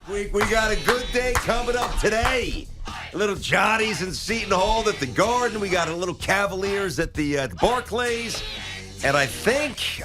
We got a good day coming up today. A little Johnny's in Seton Hall at the Garden. We got a little Cavaliers at the Barclays. And I think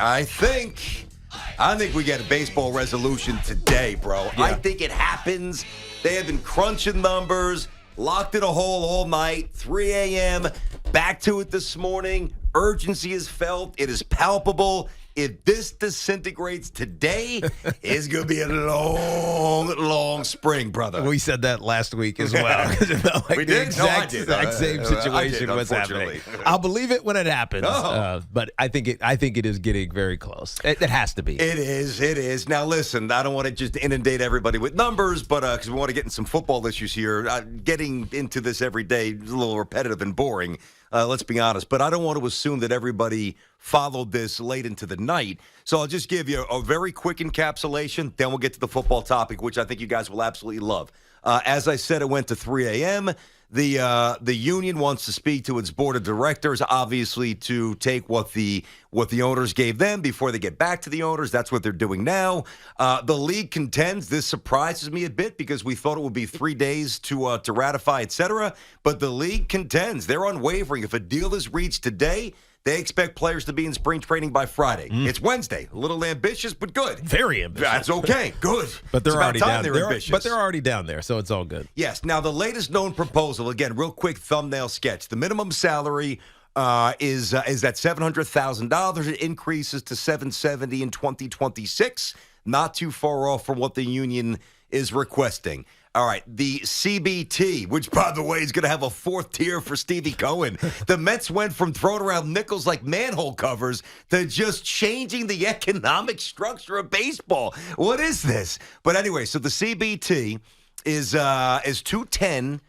we get a baseball resolution today, bro. Yeah. I think it happens. They have been crunching numbers, locked in a hole all night, 3 a.m., back to it this morning. Urgency is felt. It is palpable. If this disintegrates today, it's going to be a long, long spring, brother. We said that last week as well. It felt like We the did? exact I did. same I situation did, was happening. unfortunately. I'll believe it when it happens, Oh. but I think it is getting very close. It has to be. It is. Now, listen, I don't want to just inundate everybody with numbers, but because we want to get in some football issues here. Getting into this every day is a little repetitive and boring, let's be honest. But I don't want to assume that everybody followed this late into the night. So I'll just give you a very quick encapsulation. Then we'll get to the football topic, which I think you guys will absolutely love. As I said, it went to 3 a.m. The union wants to speak to its board of directors, obviously, to take what the owners gave them before they get back to the owners. That's what they're doing now. The league contends. This surprises me a bit because we thought it would be 3 days to ratify, et cetera. But the league contends. They're unwavering. If a deal is reached today, they expect players to be in spring training by Friday. It's Wednesday. A little ambitious, but good. Very ambitious. That's okay. Good. But they're It's about already time down. they're ambitious. But they're already down there, so it's all good. Yes. Now, the latest known proposal, again, real quick thumbnail sketch. The minimum salary is at $700,000. It increases to $770,000 in 2026. Not too far off from what the union is requesting. All right, the CBT, which, by the way, is going to have a fourth tier for Stevie Cohen. The Mets went from throwing around nickels like manhole covers to just changing the economic structure of baseball. What is this? But anyway, so the CBT is 210,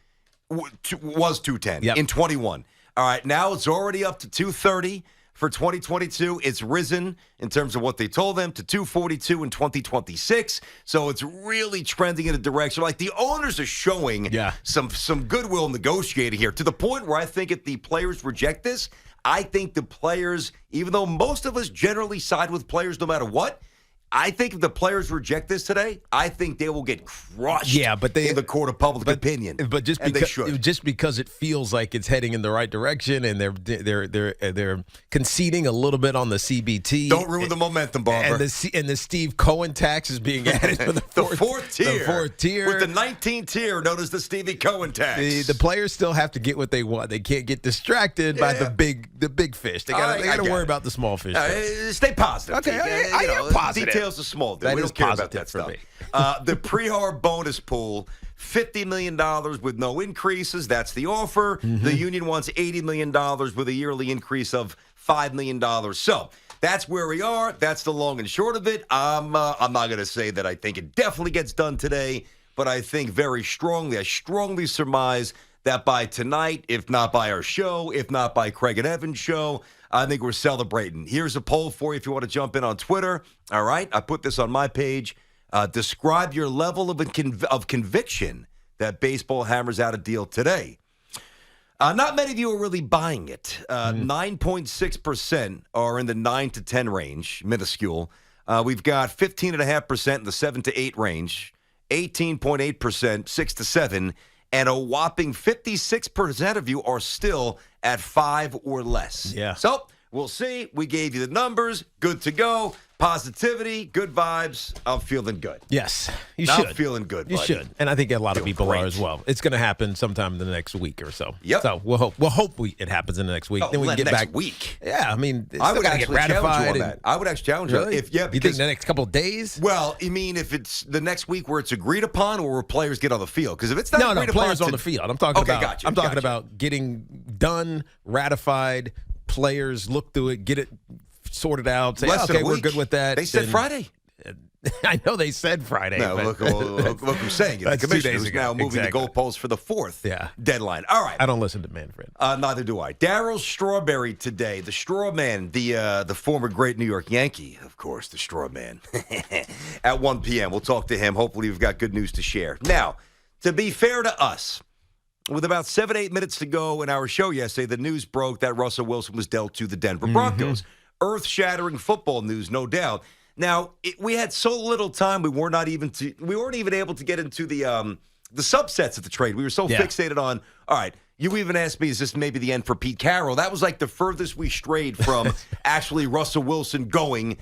was 210 in 21. All right, now it's already up to 230. For 2022, it's risen in terms of what they told them to 242 in 2026. So it's really trending in a direction. Like the owners are showing some goodwill negotiating here to the point where I think if the players reject this, I think the players, even though most of us generally side with players no matter what, I think if the players reject this today, I think they will get crushed in the court of public opinion. But just because it feels like it's heading in the right direction and they're conceding a little bit on the CBT. Don't ruin the momentum, Barbara. And the Steve Cohen tax is being added for the fourth tier. The fourth tier. With the 19th tier, known as the Stevie Cohen tax. The players still have to get what they want. They can't get distracted by the big fish. They got to worry about the small fish. Stay positive. Okay, I am positive. Details are small. We don't care about that stuff. The pre-arb bonus pool, $50 million with no increases. That's the offer. The union wants $80 million with a yearly increase of $5 million. So that's where we are. That's the long and short of it. I'm not going to say that I think it definitely gets done today, but I think very strongly, I strongly surmise that by tonight, if not by our show, if not by Craig and Evan's show, I think we're celebrating. Here's a poll for you if you want to jump in on Twitter. All right, I put this on my page. Describe your level of conviction that baseball hammers out a deal today. Not many of you are really buying it. 9.6% are in the 9 to 10 range, minuscule. We've got 15.5% in the 7 to 8 range, 18.8%, 6 to 7, and a whopping 56% of you are still at 5 or less. Yeah. So we'll see. We gave you the numbers. Good to go. Positivity, good vibes. I'm feeling good. Yes, you should. I'm feeling good, You buddy. should, and I think a lot of people great. are as well. It's going to happen sometime in the next week or so. Yep. So we'll hope it happens in the next week. Then we can get next back. week. Yeah, I mean, I would get actually challenge you on that. I would actually challenge Really? you. You think the next couple of days? Well, you mean if it's the next week where it's agreed upon, or where players get on the field? Because if it's not agreed players upon on the field. I'm talking about. Gotcha, I'm talking about getting done, ratified. Players look through it, get it sorted out. Say, Less than okay, a we're week. good with that. They said Friday. I know they said Friday. No, but look who's saying it. The That's 2 commissioner days is ago. now moving Exactly. the goalposts for the fourth deadline. All right. I don't listen to Manfred. Neither do I. Darryl Strawberry today. The Straw Man, the former great New York Yankee, of course, the Straw Man. At 1 p.m. We'll talk to him. Hopefully we've got good news to share. Now, to be fair to us, with about 7-8 minutes to go in our show yesterday, the news broke that Russell Wilson was dealt to the Denver Broncos. Earth-shattering football news, no doubt. Now, we had so little time, we weren't even able to get into the subsets of the trade. We were so fixated on, all right, you even asked me, is this maybe the end for Pete Carroll? That was like the furthest we strayed from actually Russell Wilson going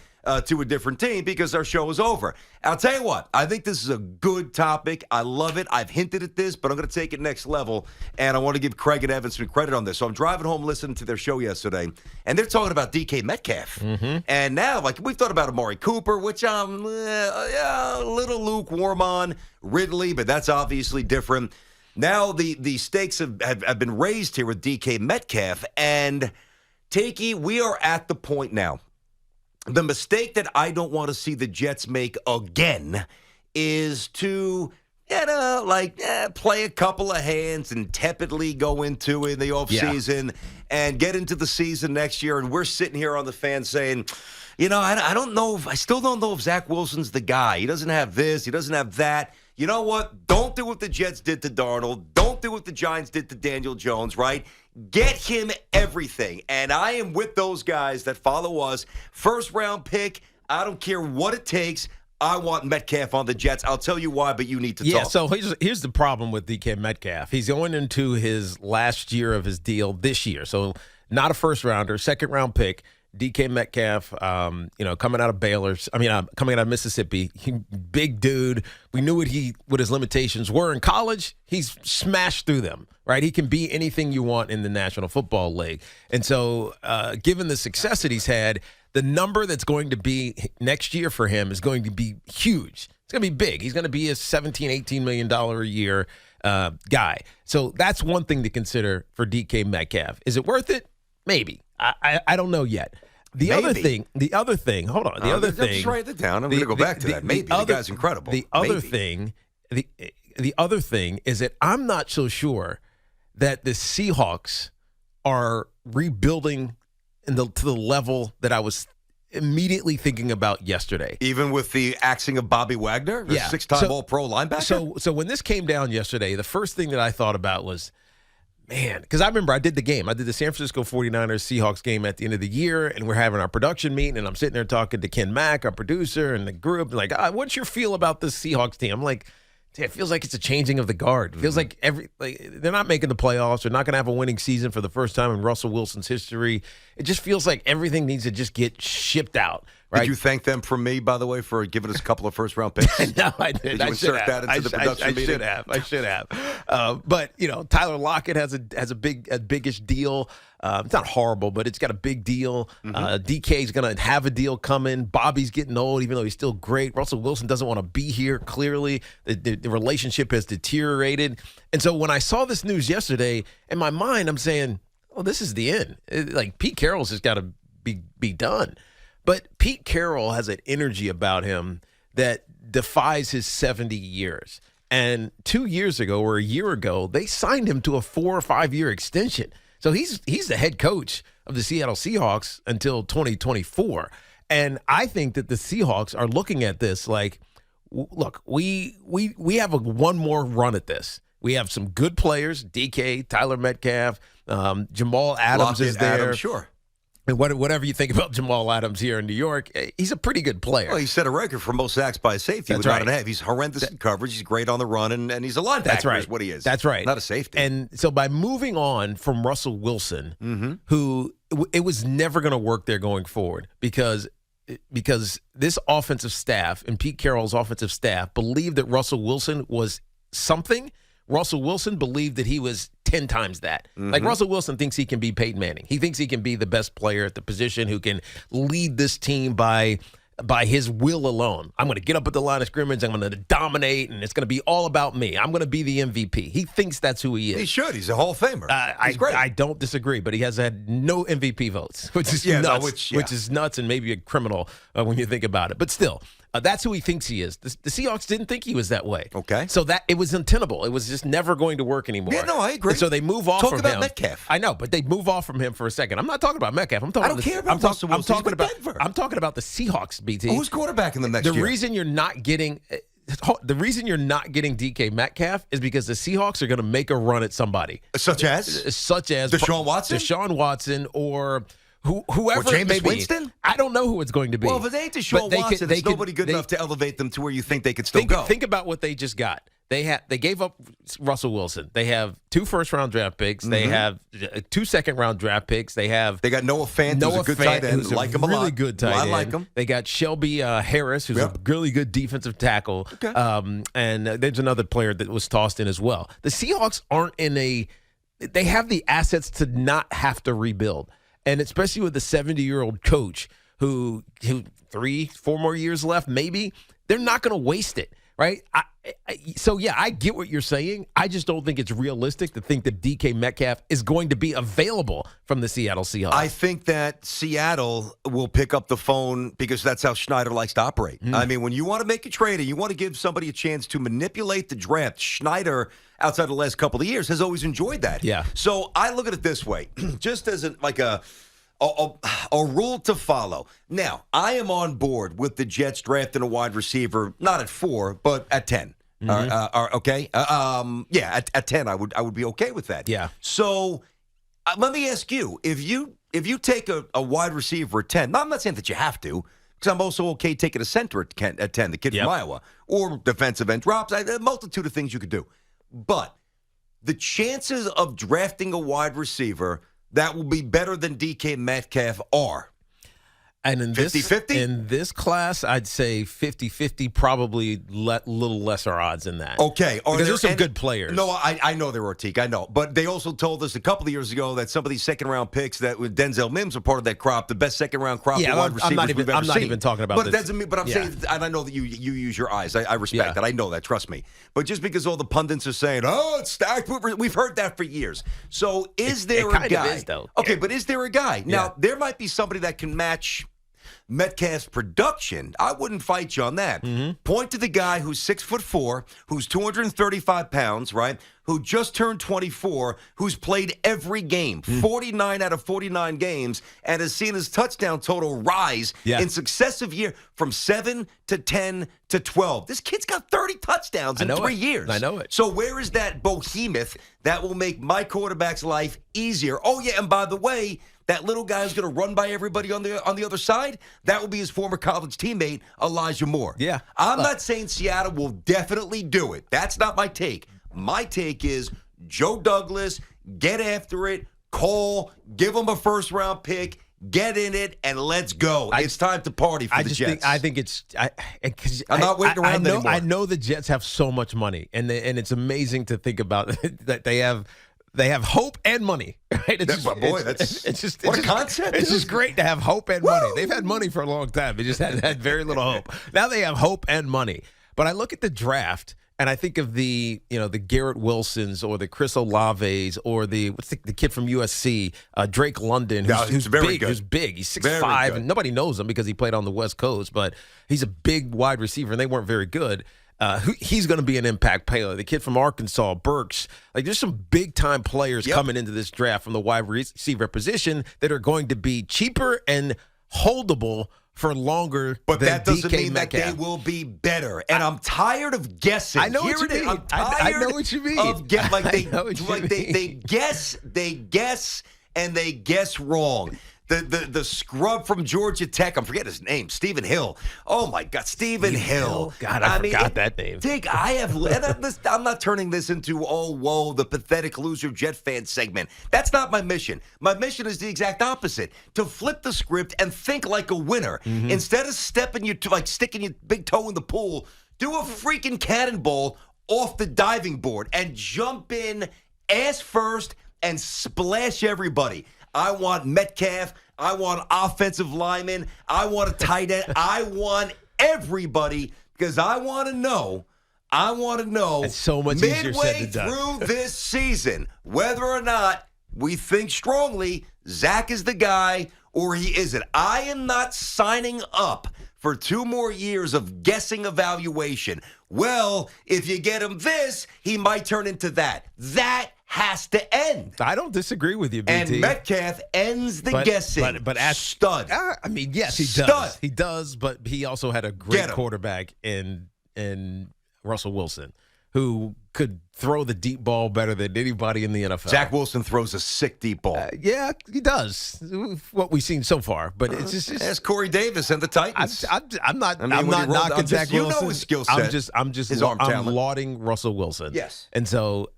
to a different team because our show is over. I'll tell you what, I think this is a good topic. I love it. I've hinted at this, but I'm going to take it next level, and I want to give Craig and Evan some credit on this. So I'm driving home listening to their show yesterday, and they're talking about DK Metcalf. Mm-hmm. And now, like, we've thought about Amari Cooper, which I'm a little lukewarm on, Ridley, but that's obviously different. Now the stakes have been raised here with DK Metcalf, and Tiki, we are at the point now. The mistake that I don't want to see the Jets make again is to, play a couple of hands and tepidly go into it in the offseason and get into the season next year. And we're sitting here on the fan saying, I don't know. I still don't know if Zach Wilson's the guy. He doesn't have this. He doesn't have that. You know what? Don't do what the Jets did to Darnold. Don't do what the Giants did to Daniel Jones, right? Get him everything. And I am with those guys that follow us. First-round pick. I don't care what it takes. I want Metcalf on the Jets. I'll tell you why, but you need to talk. Yeah, so here's the problem with DK Metcalf. He's going into his last year of his deal this year. So not a first-rounder, second-round pick. DK Metcalf, coming out of coming out of Mississippi, big dude. We knew what his limitations were in college. He's smashed through them, right? He can be anything you want in the National Football League. And so, given the success that he's had, the number that's going to be next year for him is going to be huge. It's going to be big. He's going to be a $17, $18 million a year guy. So that's one thing to consider for DK Metcalf. Is it worth it? Maybe. I don't know yet. The other thing, hold on. Just write it down. I'm going to go back to that. Maybe. The guy's incredible. The other thing is that I'm not so sure that the Seahawks are rebuilding to the level that I was immediately thinking about yesterday. Even with the axing of Bobby Wagner, the six-time All-Pro linebacker? So when this came down yesterday, the first thing that I thought about was, man, because I remember I did the game. I did the San Francisco 49ers Seahawks game at the end of the year, and we're having our production meeting, and I'm sitting there talking to Ken Mack, our producer, and the group, like, what's your feel about this Seahawks team? I'm like, it feels like it's a changing of the guard. It feels like they're not making the playoffs. They're not going to have a winning season for the first time in Russell Wilson's history. It just feels like everything needs to just get shipped out. Right? Did you thank them from me, by the way, for giving us a couple of first-round picks? No, I did. Did you insert that into the production meeting? I should have. But Tyler Lockett has a biggish deal. It's not horrible, but it's got a big deal. DK's going to have a deal coming. Bobby's getting old, even though he's still great. Russell Wilson doesn't want to be here. Clearly, the relationship has deteriorated. And so when I saw this news yesterday, in my mind, I'm saying, "Oh, this is the end." Like Pete Carroll's just got to be done. But Pete Carroll has an energy about him that defies his 70 years. And 2 years ago or a year ago, they signed him to a 4 or 5 year extension. So he's the head coach of the Seattle Seahawks until 2024. And I think that the Seahawks are looking at this like, look, we have one more run at this. We have some good players, DK, Tyler Metcalf, Jamal Adams is there. Adams, sure. And whatever you think about Jamal Adams here in New York, he's a pretty good player. Well, he set a record for most sacks by a safety without an half. He's horrendous in coverage. He's great on the run, and he's a linebacker. That's right. Is what he is. That's right. Not a safety. And so by moving on from Russell Wilson, who it was never going to work there going forward because this offensive staff and Pete Carroll's offensive staff believed that Russell Wilson was something. Russell Wilson believed that he was 10 times that. Like Russell Wilson thinks he can be Peyton Manning. He thinks he can be the best player at the position who can lead this team by his will alone. I'm going to get up at the line of scrimmage. I'm going to dominate, and it's going to be all about me. I'm going to be the MVP. He thinks that's who he is. He should. He's a Hall of Famer. He's great. I don't disagree, but he has had no MVP votes, which is nuts. Which is nuts and maybe a criminal when you think about it. But still, that's who he thinks he is. The Seahawks didn't think he was that way. Okay. So that it was untenable. It was just never going to work anymore. Yeah, no, I agree. And so they move off from him. Talk about Metcalf. I know, but they move off from him for a second. I'm not talking about Metcalf. I don't care about Russell Wilson. He's with Denver. I'm talking about the Seahawks, BT. Who's quarterback in the next year? The reason you're not getting DK Metcalf is because the Seahawks are going to make a run at somebody. Such as Deshaun Watson? Deshaun Watson or whoever Or Jameis it may be. Winston? I don't know who it's going to be. Well, if it ain't Deshaun Watson, there's nobody good enough to elevate them to where you think they could still go. Think about what they just got. They gave up Russell Wilson. They have 2 first-round draft picks. They have 2 second-round draft picks. They got Noah Fant, who's a good tight end. Like him a lot. Really good tight end. I like him. They got Shelby Harris, who's a really good defensive tackle. Okay. And there's another player that was tossed in as well. The Seahawks aren't in a – they have the assets to not have to rebuild. And especially with the 70-year-old coach who 3-4 more years left, maybe, they're not going to waste it. Right? So, I get what you're saying. I just don't think it's realistic to think that DK Metcalf is going to be available from the Seattle Seahawks. I think that Seattle will pick up the phone because that's how Schneider likes to operate. I mean, when you want to make a trade and you want to give somebody a chance to manipulate the draft, Schneider, outside the last couple of years, has always enjoyed that. Yeah. So I look at it this way, just as a rule to follow. Now, I am on board with the Jets drafting a wide receiver, not at 4, but at 10. Okay? At 10, I would be okay with that. Yeah. So let me ask you, if you take a wide receiver at 10, I'm not saying that you have to, because I'm also okay taking a center at 10, the kid from Iowa, or defensive end drops, a multitude of things you could do. But the chances of drafting a wide receiver that will be better than DK Metcalf are. And in 50-50? In this class, I'd say 50-50, probably little lesser odds than that. Okay. Because there's some good players. No, I know there were, Teak. I know. But they also told us a couple of years ago that some of these second-round picks that with Denzel Mims are part of that crop, the best second-round crop of wide receivers we've ever seen. I'm not even talking about but this. That doesn't mean, but I'm saying, and I know that you use your eyes. I respect that. I know that. Trust me. But just because all the pundits are saying, oh, it's stacked, we've heard that for years. So is there a guy? It kind of is, though. Okay, but is there a guy? Now, there might be somebody that can match Metcalf's production. I wouldn't fight you on that. Point to the guy who's 6'4", who's 235 pounds, right? Who just turned 24, who's played every game, 49 out of 49 games, and has seen his touchdown total rise in successive years from 7 to 10 to 12. This kid's got 30 touchdowns in 3 years. I know it. So where is that behemoth that will make my quarterback's life easier? Oh, yeah, and by the way, that little guy who's going to run by everybody on the other side, that will be his former college teammate, Elijah Moore. Yeah. I'm not saying Seattle will definitely do it. That's not my take. My take is Joe Douglas, get after it, call, give him a first-round pick, get in it, and let's go. It's time to party for the Jets. I think it's I'm not waiting around anymore. I know the Jets have so much money, and it's amazing to think about that they have hope and money, right? What a concept. It's just great to have hope and money. They've had money for a long time. They just had very little hope. Now they have hope and money. But I look at the draft, and I think of the Garrett Wilsons or the Chris Olaves or the kid from USC, Drake London, who's big. Good. Who's big. He's 6'5", and nobody knows him because he played on the West Coast, but he's a big wide receiver, and they weren't very good. He's going to be an impact player. The kid from Arkansas, Burks. There's some big-time players coming into this draft from the wide receiver position that are going to be cheaper and holdable for longer. But than that doesn't DK mean Metcalf. that they will be better. And I'm tired of guessing. I know what you mean. I'm tired I know what you mean. Of they guess, and they guess wrong. The scrub from Georgia Tech, I'm forgetting his name, Stephen Hill. Oh, my God, Stephen Hill. God, I forgot that name. I'm not turning this into, the pathetic loser Jet fan segment. That's not my mission. My mission is the exact opposite, to flip the script and think like a winner. Instead of sticking your big toe in the pool, do a freaking cannonball off the diving board and jump in ass first and splash everybody. I want Metcalf. I want offensive linemen. I want a tight end. I want everybody because I want to know. It's so much easier said midway than done. through this season, whether or not we think strongly Zach is the guy or he isn't. I am not signing up for 2 more years of guessing evaluation. Well, if you get him this, he might turn into that. That has to end. I don't disagree with you, BT. And Metcalf ends the guessing. But as stud. I mean, yes, he Stud. does. He does, but he also had a great quarterback in Russell Wilson. who could throw the deep ball better than anybody in the NFL. Zach Wilson throws a sick deep ball. Yeah, he does. What we've seen so far, but it's just As Corey Davis and the Titans. I'm not I mean, I'm when not you roll- knocking Zach you Wilson. know his skill set. I'm just his arm talent. lauding Russell Wilson. Yes. And so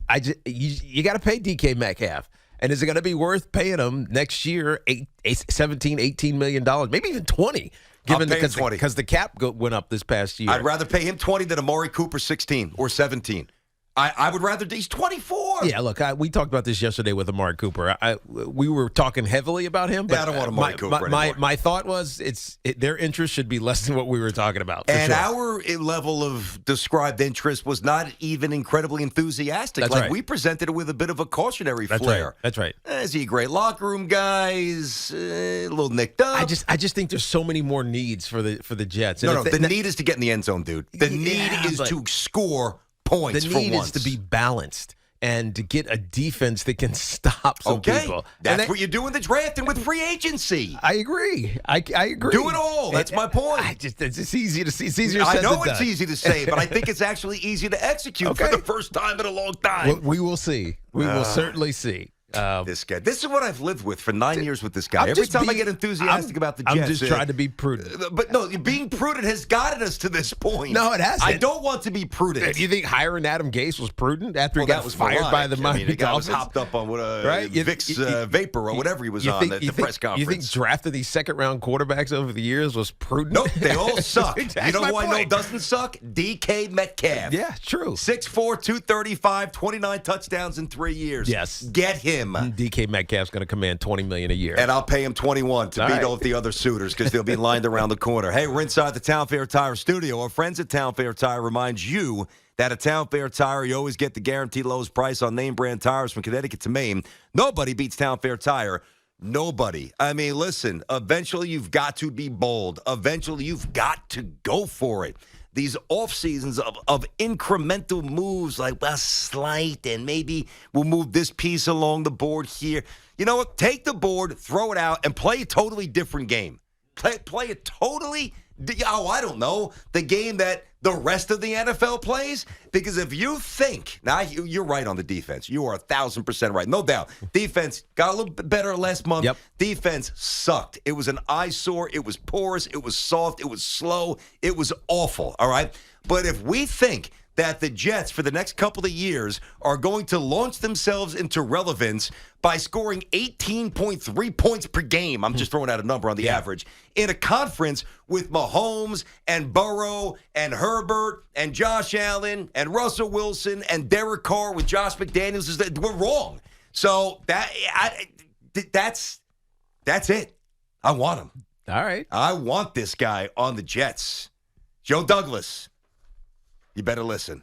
you got to pay DK Metcalf. And is it going to be worth paying him next year $18 million, maybe even 20? Given I'll pay him 20. Because the cap went up this past year. I'd rather pay him 20 than Amari Cooper 16 or 17. I would rather. He's 24. Yeah, look, we talked about this yesterday with Amari Cooper. We were talking heavily about him, but I don't want Amari Cooper anymore. My thought was their interest should be less than what we were talking about. And sure. our level of described interest was not even incredibly enthusiastic. That's like right. we presented it with a bit of a cautionary That's flair. right. That's right. Is he a great locker room guy? Is a little nicked up? I just think there's so many more needs for the Jets. And no. The need is to get in the end zone, dude. The need is to score points. The for need once. is to be balanced and to get a defense that can stop some people. That's what you do in the draft and with free agency. I agree. I agree. Do it all. That's my point. It's just easy to see. It's easier said I know than it's done. easy to say, but I think it's actually easy to execute for the first time in a long time. Well, we will see. We will certainly see. This guy. This is what I've lived with for 9 years with this guy. Every time I get enthusiastic about the Jets, I'm just trying to be prudent. But no, being prudent has gotten us to this point. No, it hasn't. I don't want to be prudent. Do you think hiring Adam Gase was prudent after he got fired by the Miami the guy was Dolphins? hopped up on what Right? Vicks Vapor or whatever he was on at the press conference. You think drafting these second-round quarterbacks over the years was prudent? Nope, they all suck. You know who I know point. doesn't suck? DK Metcalf. Yeah, true. 6'4", 235, 29 touchdowns in 3 years. Yes. Get him. DK Metcalf's going to command $20 million a year. And I'll pay him 21 to beat all the other suitors because they'll be lined around the corner. Hey, we're inside the Town Fair Tire studio. Our friends at Town Fair Tire reminds you that at Town Fair Tire, you always get the guaranteed lowest price on name brand tires from Connecticut to Maine. Nobody beats Town Fair Tire. Nobody. I mean, listen, eventually you've got to be bold. Eventually you've got to go for it. These off seasons of incremental moves like, well, slight, and maybe we'll move this piece along the board here. You know what? Take the board, throw it out, and play a totally different game. Play a totally, I don't know, the game that the rest of the NFL plays. Because if you think, now you're right on the defense. You are 1,000% right. No doubt. Defense got a little bit better last month. Yep. Defense sucked. It was an eyesore. It was porous. It was soft. It was slow. It was awful. All right. But if we think that the Jets for the next couple of years are going to launch themselves into relevance by scoring 18.3 points per game. I'm just throwing out a number on the average. In a conference with Mahomes and Burrow and Herbert and Josh Allen and Russell Wilson and Derek Carr with Josh McDaniels, we're wrong. So that's it. I want him. All right. I want this guy on the Jets. Joe Douglas. You better listen.